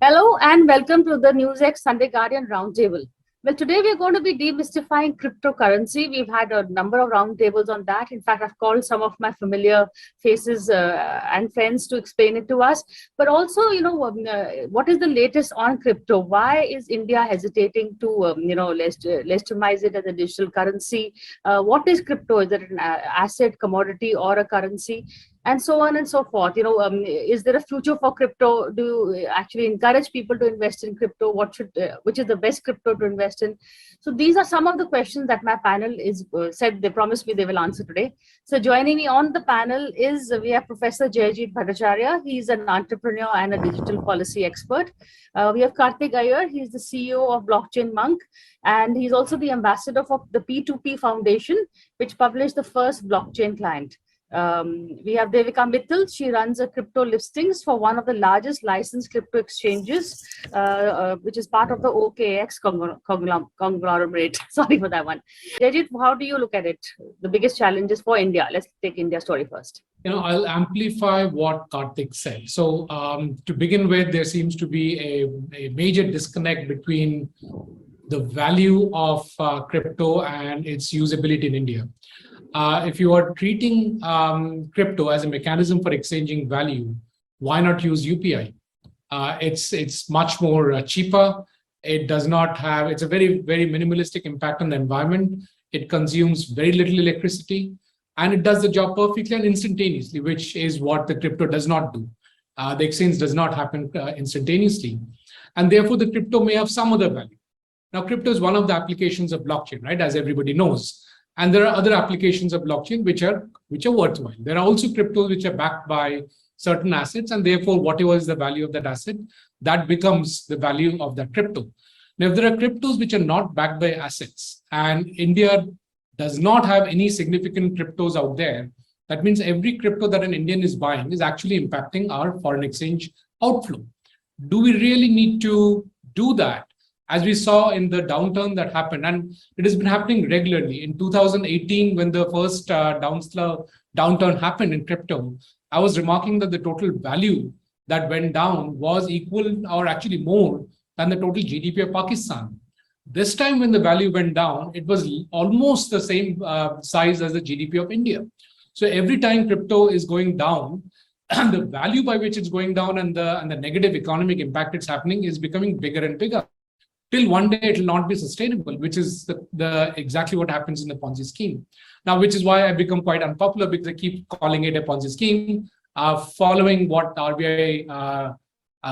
Hello and welcome to the NewsX Sunday Guardian Roundtable. Well, today we're going to be demystifying cryptocurrency. We've had a number of roundtables on that. In fact, I've called some of my familiar faces and friends to explain it to us. But also, what is the latest on crypto? Why is India hesitating to, legitimize it as a digital currency? What is crypto? Is it an asset, commodity, or a currency? And so on and so forth. Is there a future for crypto? Do you actually encourage people to invest in crypto? Which is the best crypto to invest in? So these are some of the questions that my panel is said they promised me they will answer today. So joining me on the panel is we have Professor Jaijit Bhattacharya. He's an entrepreneur and a digital policy expert. We have Karthik Iyer. He's the CEO of BlockchainMonk, and he's also the ambassador for the P2P Foundation, which published the first blockchain client. We have Devika Mittal. She runs a crypto listings for one of the largest licensed crypto exchanges, which is part of the OKX conglomerate. Sorry for that one. Jaijit, how do you look at it? The biggest challenges for India. Let's take India's story first. I'll amplify what Karthik said. So to begin with, there seems to be a major disconnect between the value of crypto and its usability in India. If you are treating crypto as a mechanism for exchanging value, why not use UPI? It's much more cheaper. It does not have, it's a very, very minimalistic impact on the environment. It consumes very little electricity, and it does the job perfectly and instantaneously, which is what the crypto does not do. The exchange does not happen instantaneously. And therefore, the crypto may have some other value. Now, crypto is one of the applications of blockchain, right? As everybody knows. And there are other applications of blockchain which are worthwhile. There are also cryptos which are backed by certain assets, and therefore whatever is the value of that asset, that becomes the value of that crypto. Now, if there are cryptos which are not backed by assets, and India does not have any significant cryptos out there, that means every crypto that an Indian is buying is actually impacting our foreign exchange outflow. Do we really need to do that? As we saw in the downturn that happened, and it has been happening regularly. In 2018, when the first downturn happened in crypto, I was remarking that the total value that went down was equal or actually more than the total GDP of Pakistan. This time when the value went down, it was almost the same size as the GDP of India. So every time crypto is going down, the value by which it's going down and the negative economic impact it's happening is becoming bigger and bigger. Till one day it will not be sustainable, which is the exactly what happens in the Ponzi scheme. Now, which is why I become quite unpopular, because I keep calling it a Ponzi scheme, following what RBI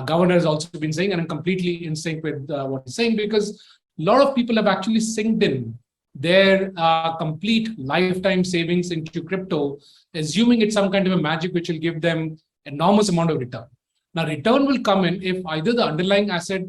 governor has also been saying, and I'm completely in sync with what he's saying, because a lot of people have actually synced in their complete lifetime savings into crypto, assuming it's some kind of a magic which will give them enormous amount of return. Now, return will come in if either the underlying asset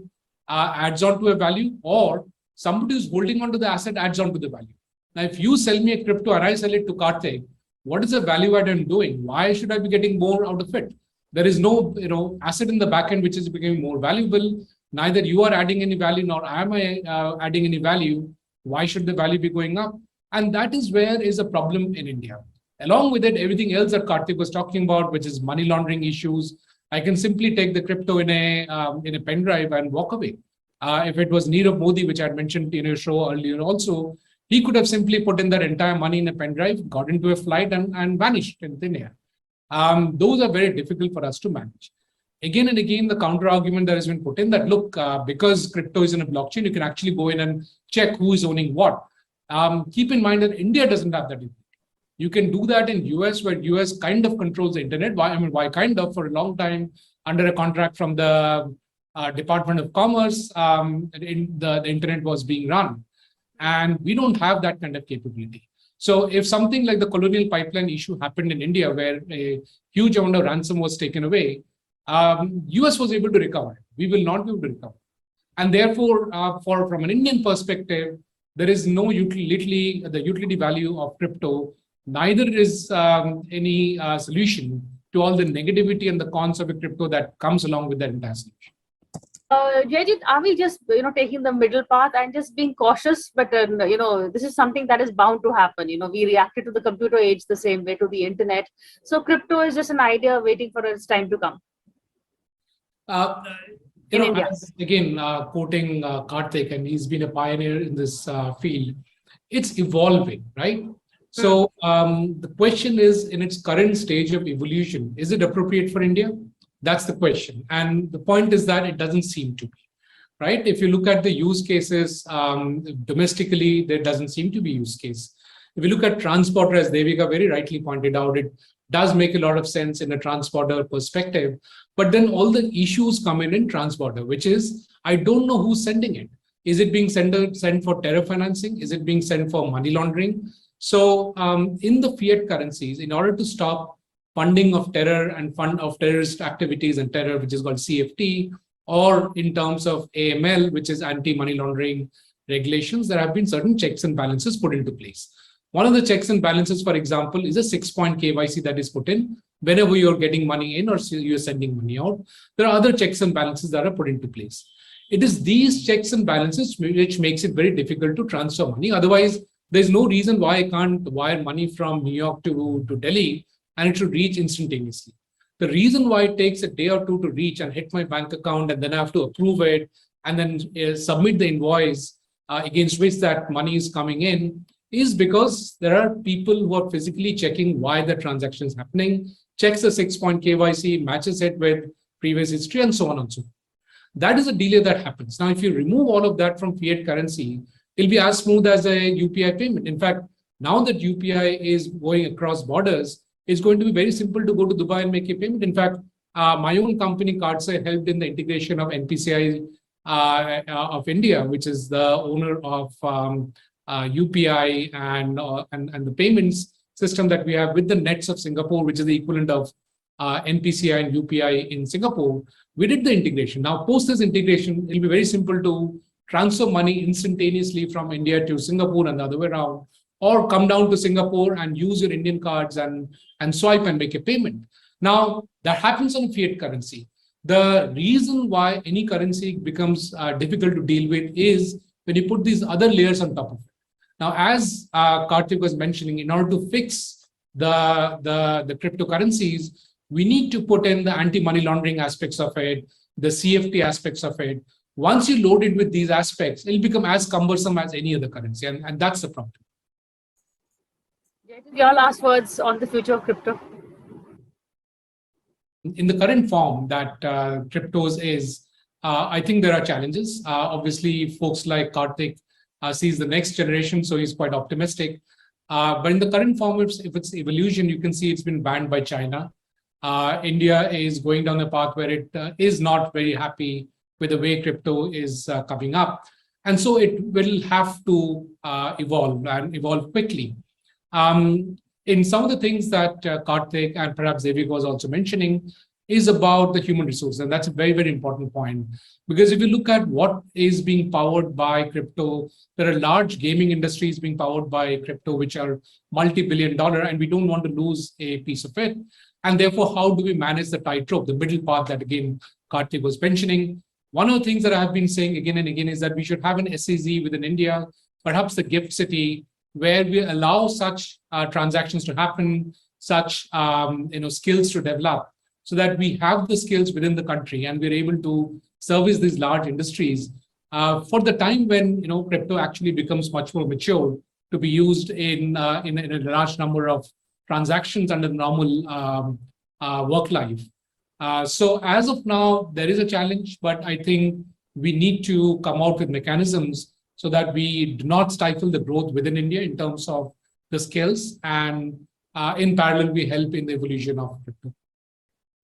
adds on to a value, or somebody who's holding on to the asset adds on to the value. Now, if you sell me a crypto and I sell it to Karthik, what is the value add I'm doing? Why should I be getting more out of it? There is no asset in the backend which is becoming more valuable. Neither you are adding any value, nor am I adding any value. Why should the value be going up? And that is where is a problem in India. Along with it, everything else that Karthik was talking about, which is money laundering issues, I can simply take the crypto in a pen drive and walk away. If it was Nirav Modi, which I had mentioned in your show earlier also, he could have simply put in that entire money in a pen drive, got into a flight and vanished in thin air. Those are very difficult for us to manage. Again and again, the counter argument that has been put in that, look, because crypto is in a blockchain, you can actually go in and check who is owning what. Keep in mind that India doesn't have that ability. You can do that in US, where US kind of controls the internet. Why kind of? For a long time, under a contract from the Department of Commerce, the internet was being run. And we don't have that kind of capability. So if something like the Colonial Pipeline issue happened in India, where a huge amount of ransom was taken away, US was able to recover. We will not be able to recover. And therefore, from an Indian perspective, there is no utility value of crypto. Neither is any solution to all the negativity and the cons of a crypto that comes along with that entire solution. Jaijit, are we just taking the middle path and just being cautious? But this is something that is bound to happen. We reacted to the computer age the same way, to the internet. So crypto is just an idea waiting for its time to come. in India? Again, quoting Karthik, and he's been a pioneer in this field, it's evolving, right? So the question is, in its current stage of evolution, is it appropriate for India? That's the question. And the point is that it doesn't seem to be, right? If you look at the use cases domestically, there doesn't seem to be use case. If you look at transporter, as Devika very rightly pointed out, it does make a lot of sense in a transporter perspective. But then all the issues come in transporter, which is, I don't know who's sending it. Is it being sent for terror financing? Is it being sent for money laundering? So in the fiat currencies, in order to stop funding of terror and fund of terrorist activities and terror, which is called CFT, or in terms of AML, which is anti-money laundering regulations, there have been certain checks and balances put into place. One of the checks and balances, for example, is a 6-point KYC that is put in whenever you're getting money in or you're sending money out. There are other checks and balances that are put into place. It is these checks and balances which makes it very difficult to transfer money. Otherwise, there's no reason why I can't wire money from New York to Delhi and it should reach instantaneously. The reason why it takes a day or two to reach and hit my bank account, and then I have to approve it and then submit the invoice against which that money is coming in, is because there are people who are physically checking why the transaction is happening, checks the 6-point KYC, matches it with previous history, and so on and so forth. That is a delay that happens. Now, if you remove all of that from fiat currency, it'll be as smooth as a UPI payment. In fact, now that UPI is going across borders, it's going to be very simple to go to Dubai and make a payment. In fact, my own company, Karthik, helped in the integration of NPCI of India, which is the owner of UPI and the payments system that we have with the nets of Singapore, which is the equivalent of NPCI and UPI in Singapore. We did the integration. Now, post this integration, it'll be very simple to transfer money instantaneously from India to Singapore and the other way around, or come down to Singapore and use your Indian cards and swipe and make a payment. Now, that happens on fiat currency. The reason why any currency becomes difficult to deal with is when you put these other layers on top of it. Now, as Karthik was mentioning, in order to fix the cryptocurrencies, we need to put in the anti-money laundering aspects of it, the CFT aspects of it. Once you load it with these aspects, it'll become as cumbersome as any other currency, and that's the problem. Your last words on the future of crypto? In the current form that cryptos is, I think there are challenges. Obviously, folks like Karthik sees the next generation, so he's quite optimistic. But in the current form, if it's evolution, you can see it's been banned by China. India is going down a path where it is not very happy with the way crypto is coming up. And so it will have to evolve and evolve quickly. In some of the things that Karthik and perhaps Devika was also mentioning is about the human resource. And that's a very, very important point. Because if you look at what is being powered by crypto, there are large gaming industries being powered by crypto, which are multi-billion-dollar, and we don't want to lose a piece of it. And therefore, how do we manage the tightrope, the middle path that, again, Karthik was mentioning? One of the things that I have been saying again and again is that we should have an SEZ within India, perhaps the gift city, where we allow such transactions to happen, such skills to develop, so that we have the skills within the country and we're able to service these large industries for the time when crypto actually becomes much more mature to be used in a large number of transactions under the normal work life. So as of now, there is a challenge, but I think we need to come out with mechanisms so that we do not stifle the growth within India in terms of the skills, and in parallel, we help in the evolution of crypto.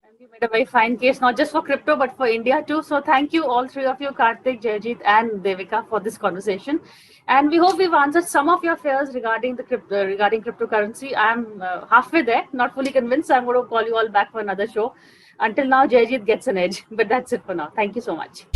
And you made a very fine case, not just for crypto, but for India too. So thank you, all three of you, Karthik, Jaijit, and Devika, for this conversation. And we hope we've answered some of your fears regarding the cryptocurrency. I'm halfway there, not fully convinced. I'm going to call you all back for another show. Until now, Jaijit gets an edge, but that's it for now. Thank you so much.